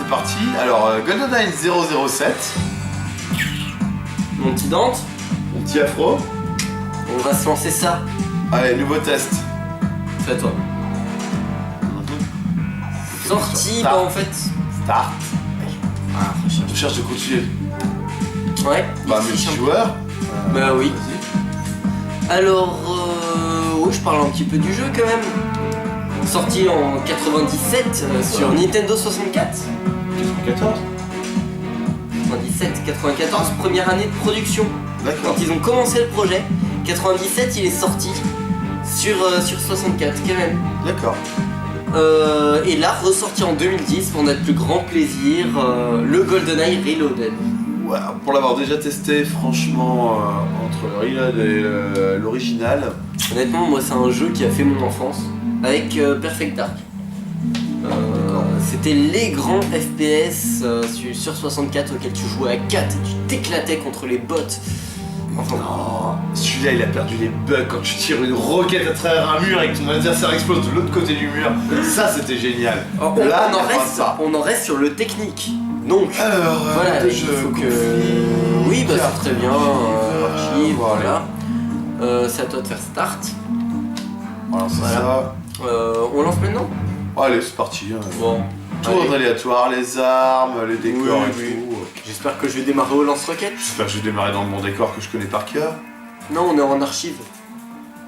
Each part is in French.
c'est parti. Alors, GoldenEye 007. Mon petit Dante, Mon petit afro. on va se lancer ça. Allez, nouveau test. C'est à toi. Sortie, Start. bah en fait. Start. Ah, recherche. Recherche de continue. Ouais, Bah, il triche un peu. multijoueur. Bah oui. Vas-y. Alors, ouais, je parle un petit peu du jeu quand même. Sorti en 97 sur Nintendo 64. 14. 97, 94, première année de production. D'accord. Quand ils ont commencé le projet, 97 il est sorti sur 64 quand même. D'accord. Et là, ressorti en 2010 pour notre plus grand plaisir, le GoldenEye Reloaded. Ouais, pour l'avoir déjà testé, franchement, entre le reload et l'original, Honnêtement, moi c'est un jeu qui a fait mon enfance avec Perfect Dark. C'était les grands FPS sur 64 auxquels tu jouais à 4 et tu t'éclatais contre les bots. Enfin, oh, celui-là il a perdu les bugs quand tu tires une roquette à travers un mur et que ton adversaire explose de l'autre côté du mur. Ça c'était génial. on, Là, on en il y a pas reste, ça. on en reste sur le technique. Donc, Alors, voilà, il je faut que. confie. Oui, bah c'est très bien. Archive, voilà. voilà. C'est à toi de faire start. Voilà, c'est Voilà. ça. On lance maintenant. Allez, c'est parti. Hein. Bon. Tout allez. en aléatoire, les armes, les décors Oui, et oui. tout. J'espère que je vais démarrer au lance-roquette. J'espère que je vais démarrer dans mon décor que je connais par cœur. Non, on est en archive.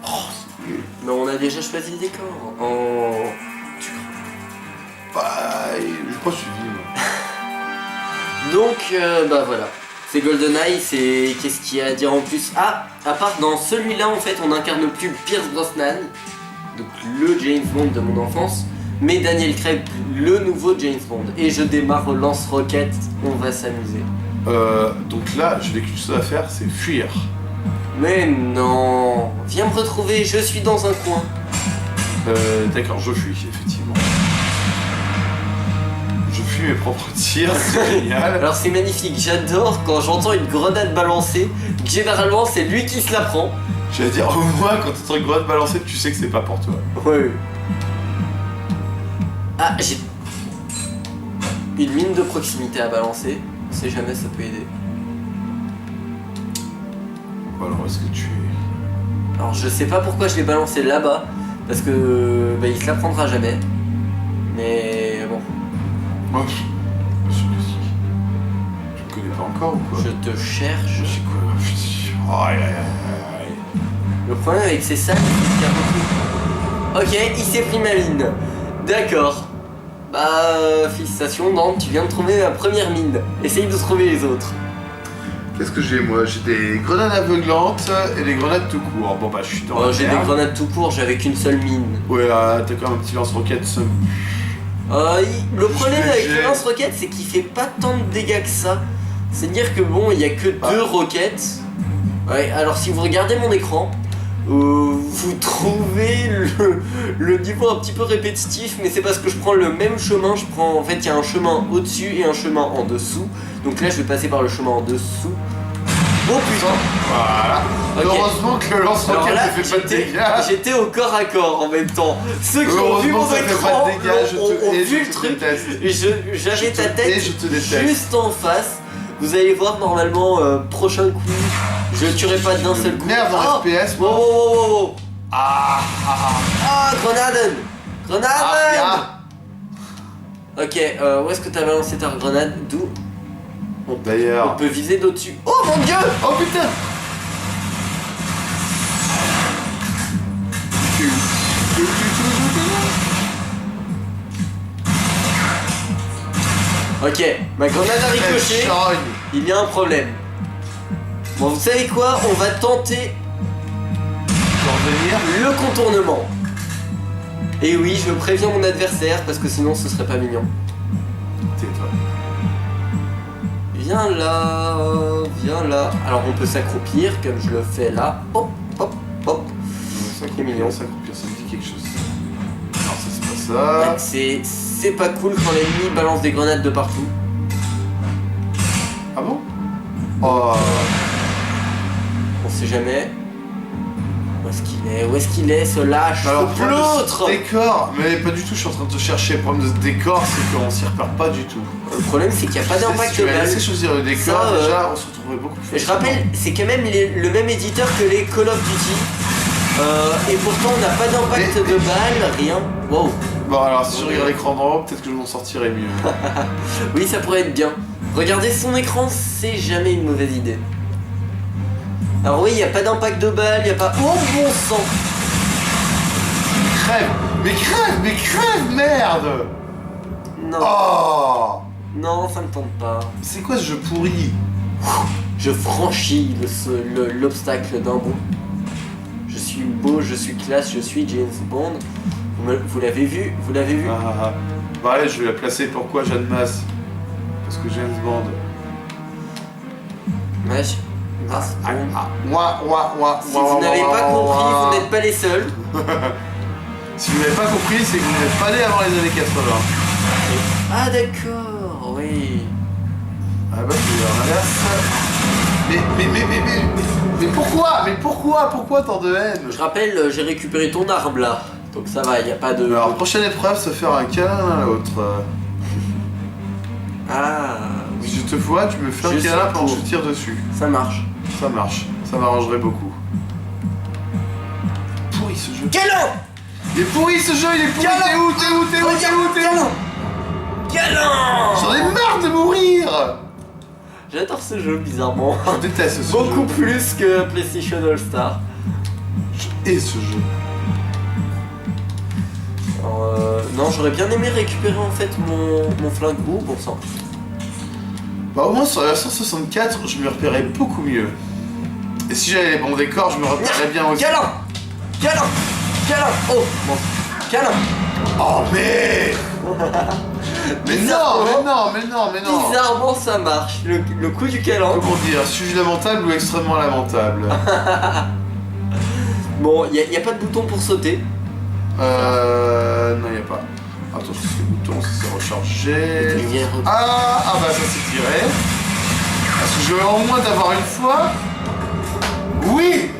Oh, c'est nul. Mais on a déjà choisi le décor. En. Tu crois. Bah, je crois que je suis vide. Donc, bah voilà. C'est GoldenEye, c'est. Qu'est-ce qu'il y a à dire en plus? Ah, à part dans celui-là, en fait, on n'incarne plus Pierce Brosnan, donc le James Bond de mon enfance, mais Daniel Craig, le nouveau James Bond. Et je démarre au lance-roquette, on va s'amuser. Donc là, j'ai qu'une chose à faire, c'est fuir. Mais non, viens me retrouver, je suis dans un coin. D'accord, je fuis, effectivement. Je fuis mes propres tirs, c'est génial. Alors c'est magnifique, j'adore quand j'entends une grenade balancée. Généralement, c'est lui qui se la prend. J'allais dire, au moins, quand tu entends une grenade balancée, tu sais que c'est pas pour toi. Ouais. Ah, j'ai une mine de proximité à balancer. On sait jamais, ça peut aider. Alors, est-ce que tu es... Alors je sais pas pourquoi je l'ai balancé là-bas, parce que bah, il se la prendra jamais. Mais bon, Moi, je me connais pas encore ou quoi? je te cherche. Je sais quoi? Putain. Aïe, aïe, aïe, aïe. Le problème avec ces salles, c'est qu'il y a beaucoup. Ok, il s'est pris ma mine. D'accord. Bah, félicitations, Dante, tu viens de trouver ma première mine. Essaye de trouver les autres. Qu'est-ce que j'ai, moi? J'ai des grenades aveuglantes et des grenades tout court. Bon, bah, je suis dans Oh, la j'ai des merde. grenades tout court, j'avais qu'une seule mine. Ouais, t'as quand même un petit lance-roquette. Le problème Je avec le j'ai- lance-roquette, c'est qu'il fait pas tant de dégâts que ça. C'est-à-dire que bon, il y a que deux roquettes. Ouais, alors si vous regardez mon écran, vous trouvez le niveau un petit peu répétitif, mais c'est parce que je prends le même chemin. En fait, il y a un chemin au-dessus et un chemin en dessous. Donc là, je vais passer par le chemin en dessous. Oh putain! Voilà. Ok. Heureusement que le Alors lance-roquette là, ne fait pas de dégâts. j'étais au corps à corps en même temps. Ceux qui ont vu Heureusement mon que ça fait écran pas de dégâts, ont et vu je le te truc. déteste. Et j'avais ta Et tête je te déteste. juste en face. Vous allez voir normalement, prochain coup, je le tuerai pas d'un seul coup. Merde en Ah, FPS, wow, moi. wow, wow, wow. Ah, Ah, grenade! Grenade! ah. Ok, où est-ce que t'as balancé ta grenade? D'où? On D'ailleurs. peut viser d'au-dessus. Oh mon dieu! Oh putain. Ok, ma grenade a ricoché. Charogne. Il y a un problème. Bon, vous savez quoi? On va tenter Pour revenir. le contournement. Et oui, je préviens mon adversaire parce que sinon ce serait pas mignon. Tais-toi. Viens là, viens là. Alors on peut s'accroupir comme je le fais là. Hop, hop, hop. C'est mignon. ça me dit quelque chose. Non, ça c'est pas ça. C'est pas cool quand l'ennemi balance des grenades de partout. Ah bon? Oh. On sait jamais. Où est-ce qu'il est ce lâche? Alors, Plus l'autre. décor, mais pas du tout, je suis en train de te chercher. Le problème de ce décor, c'est qu'on s'y repère pas du tout. Le problème c'est qu'il n'y a pas d'impact Si de tu m'avais balle. laissé choisir le décor, Ça, déjà, on se retrouverait beaucoup plus Et je rappelle, c'est quand même le même éditeur que les Call of Duty. Et pourtant on n'a pas d'impact de balle, rien. Wow. Bon, alors si je regarde l'écran d'en haut, peut-être que je m'en sortirais mieux. Oui, ça pourrait être bien. Regarder son écran, c'est jamais une mauvaise idée. Alors oui, il n'y a pas d'impact de balle, il n'y a pas... Oh bon sang. Mais crève, merde! Non, Oh! non, ça ne tente pas. C'est quoi ce jeu pourri? Je franchis l'obstacle d'un bond. Je suis beau, je suis classe, je suis James Bond. Vous l'avez vu? Vous l'avez vu? Bah allez, je vais la placer. Pourquoi Jeanne Masse? Parce que James Bond. Wesh. Moi. Si vous n'avez pas compris, vous n'êtes pas les seuls. Si vous n'avez pas compris, c'est que vous n'êtes pas né avant les années 80. Ah d'accord, oui. Ah bah c'est l'inverse. Mais pourquoi tant de haine? Je rappelle, j'ai récupéré ton arme là. Donc ça va, il n'y a pas de... Alors prochaine épreuve, se faire un câlin l'un à l'autre. Ah... Si je te vois, tu me fais un Je câlin sais quand pour. je tire dessus. Ça marche. Ça marche, ça m'arrangerait beaucoup. Pourri ce jeu. Câlin. Il est pourri ce jeu, il est pourri. Câlin. T'es où Câlin. J'en ai marre de mourir. J'adore ce jeu bizarrement. Je déteste ce Beaucoup jeu. plus que PlayStation All Star. Je hais ce jeu. Alors, non, j'aurais bien aimé récupérer en fait mon flingue. Oh, bon sang. Bah au moins sur la 164, je me repérais beaucoup mieux. Et si j'avais les bons décors, je me repérais bien aussi. Câlin. Câlin. Câlin. Oh, bon. Câlin. Oh mais mais non. Bizarrement ça marche. Le coup du câlin. Comment dire, suis-je lamentable ou extrêmement lamentable? Bon, y a pas de bouton pour sauter. Non, y a pas. Attends, je sais le bouton, ça s'est rechargé. Ah bah ça s'est tiré. Est-ce que je vais au moins d'avoir une fois? Oui.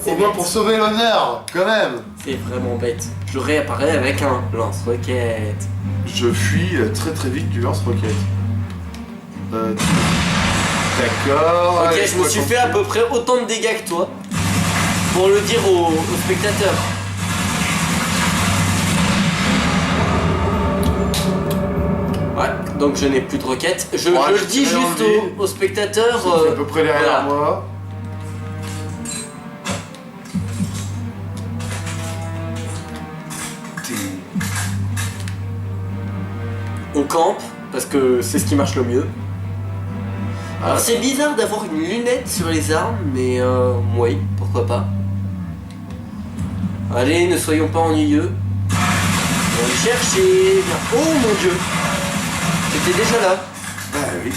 C'est Au moins bête. pour sauver l'honneur, quand même. C'est vraiment bête. Je réapparais avec un lance-roquette. Je fuis très vite du lance-roquette. D'accord. Ok, allez, je me quoi, suis fait à peu près autant de dégâts que toi. Pour le dire aux spectateurs. Ouais, donc je n'ai plus de roquettes. Je le dis tirais dans juste le vide. aux spectateurs. C'est à peu près derrière voilà. moi. On campe, parce que c'est ce qui marche le mieux. Alors c'est bizarre d'avoir une lunette sur les armes, mais oui, pourquoi pas. Allez, ne soyons pas ennuyeux. On va le chercher. Oh mon dieu. J'étais déjà là. Ah oui.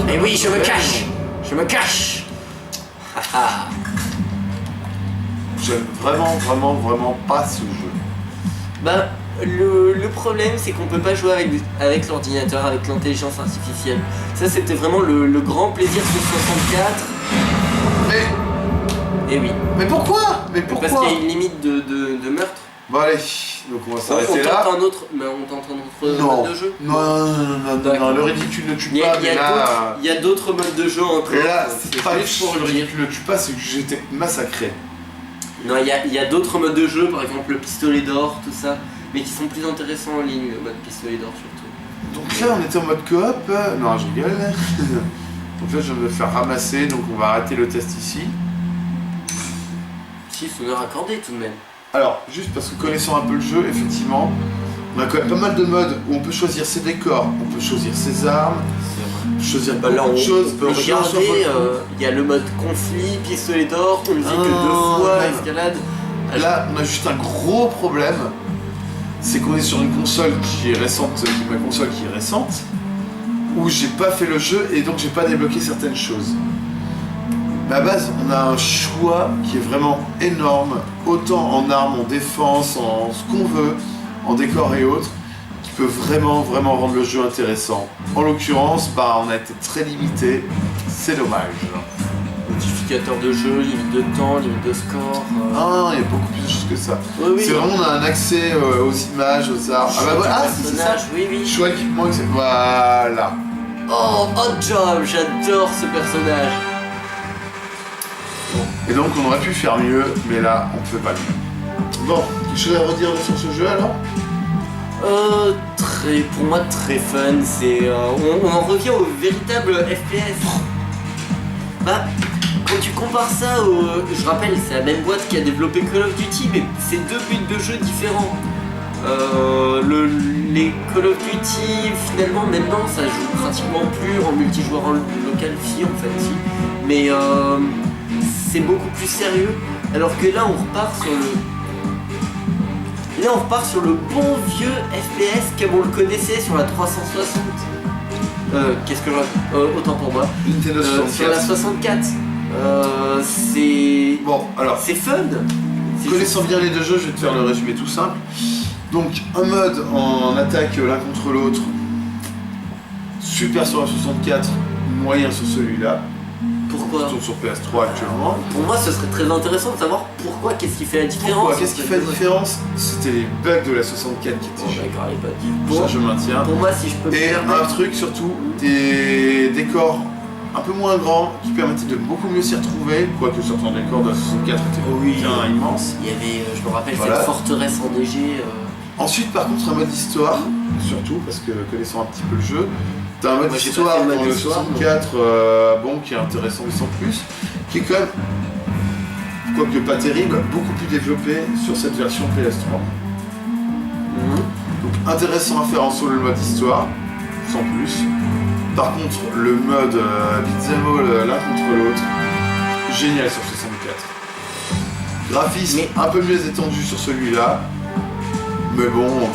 Mais oui, je me cache. Je me cache. Haha. J'aime vraiment pas ce jeu. Bah, le problème, c'est qu'on peut pas jouer avec l'ordinateur, avec l'intelligence artificielle. Ça, c'était vraiment le grand plaisir sur 64. Et oui. Mais pourquoi? Parce qu'il y a une limite de meurtre. Bon allez, donc on va On s'arrêter là. tente un autre, mais on tente un autre mode de jeu. Non, le ridicule ne tue Il y pas, a, mais là... il y a d'autres modes de jeu encore. Là, c'est c'est pas juste pour le dire. ridicule ne tue pas, c'est que j'étais massacré. Non, il y a d'autres modes de jeu, par exemple le pistolet d'or, tout ça, mais qui sont plus intéressants en ligne, le mode pistolet d'or surtout. Donc là, on était en mode coop. Non, je rigole. Donc là, je vais me faire ramasser, donc on va arrêter le test ici. 6 honneurs accordés tout de même. Alors, juste parce que connaissant un peu le jeu, effectivement, on a quand même pas mal de modes où on peut choisir ses décors, on peut choisir ses armes, on peut choisir Bah là, beaucoup on de choses. peut le jeu en soi, regarder, il y a le mode conflit, pistolet d'or, on ne vit que 2 fois, même. escalade. Là, on a juste un gros problème, c'est qu'on est sur une console qui est récente, ma console qui est récente, où j'ai pas fait le jeu et donc j'ai pas débloqué certaines choses. Mais à base, on a un choix qui est vraiment énorme, autant en armes, en défense, en ce qu'on veut, en décor et autres, qui peut vraiment rendre le jeu intéressant. En l'occurrence, bah, on a été très limité, c'est dommage. modificateur de jeu, limite de temps, limite de score. Ah, il y a beaucoup plus de choses que ça. Oui, oui. C'est vraiment, on a un accès aux images, aux arts. Ah bah voilà, ah, si, c'est ça. Oui, oui. Choix équipement, etc. Voilà. Oh, Hot Job, j'adore ce personnage. Et donc on aurait pu faire mieux, mais là on ne peut pas mieux. Bon, quelque chose à redire sur ce jeu alors? Pour moi très fun, c'est on en revient au véritable FPS. Bah, quand tu compares ça je rappelle, c'est la même boîte qui a développé Call of Duty, mais c'est deux buts de jeu différents. Les Call of Duty, finalement, maintenant, ça joue pratiquement plus en multijoueur en local, si en fait, si. Mais c'est beaucoup plus sérieux. Alors que là, on repart sur le bon vieux FPS comme on le connaissait sur la 360. Qu'est-ce que je autant pour moi. Nintendo 64. Sur la 64. C'est. Bon, alors. C'est fun. Connaissant bien les deux jeux, je vais te faire le résumé tout simple. Donc, un mode en attaque l'un contre l'autre, super sur la 64, moyen sur celui-là. Pourquoi? Sur PS3 actuellement. Pour moi, ce serait très intéressant de savoir qu'est-ce qui fait la différence. Qu'est-ce qui fait la différence? C'était les bugs de la 64 qui étaient géniaux. D'accord, il est pas dit. Bon, ça je maintiens. Pour moi, si je peux me Et permettre... un truc surtout, des décors un peu moins grands qui permettaient de beaucoup mieux s'y retrouver, quoique certains décors de la 64 étaient bien immenses. Il y avait, je me rappelle, Voilà. cette forteresse enneigée. Ensuite, par contre, un mode histoire, surtout, parce que connaissant un petit peu le jeu, t'as un mode Moi, j'ai histoire pas fait le dans mode le histoire, 64, bon, qui est intéressant mais sans plus, qui est quand même, quoique pas terrible, beaucoup plus développé sur cette version PS3. Donc intéressant à faire en solo le mode histoire, sans plus. Par contre, le mode beat'em all l'un contre l'autre, génial sur 64. Graphisme un peu mieux étendu sur celui-là, mais bon,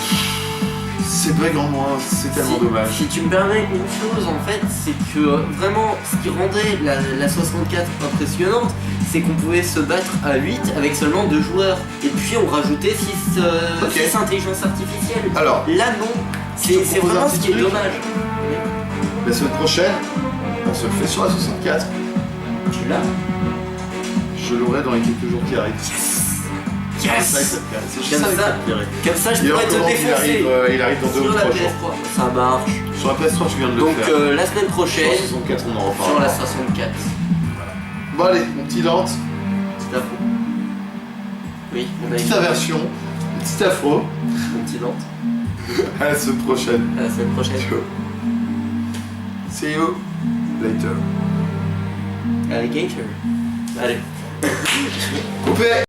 c'est bug en moins, c'est tellement dommage. Si tu me permets une chose, en fait, c'est que vraiment, ce qui rendait la 64 impressionnante, c'est qu'on pouvait se battre à 8 avec seulement 2 joueurs. Et puis on rajoutait 6 intelligences artificielles. Alors, là non, c'est vraiment ce qui est dommage. La semaine prochaine, on se le fait sur la 64. Tu l'as? Je l'aurai dans les quelques jours qui arrivent. Yes! C'est Comme ça, je pourrais te défoncer. Il arrive dans 2 ou 3 jours. Ça marche. Sur la PS3, tu viens de le Donc faire. la semaine prochaine, sur la 64, on en reparlera. sur la 64. Bon allez, mon petit Dante, Petit afro. Oui, on a petite aversion, petit afro. mon petit Dante. À la semaine prochaine. À la semaine prochaine. Ciao. See you later. Alligator. Allez. Coupé.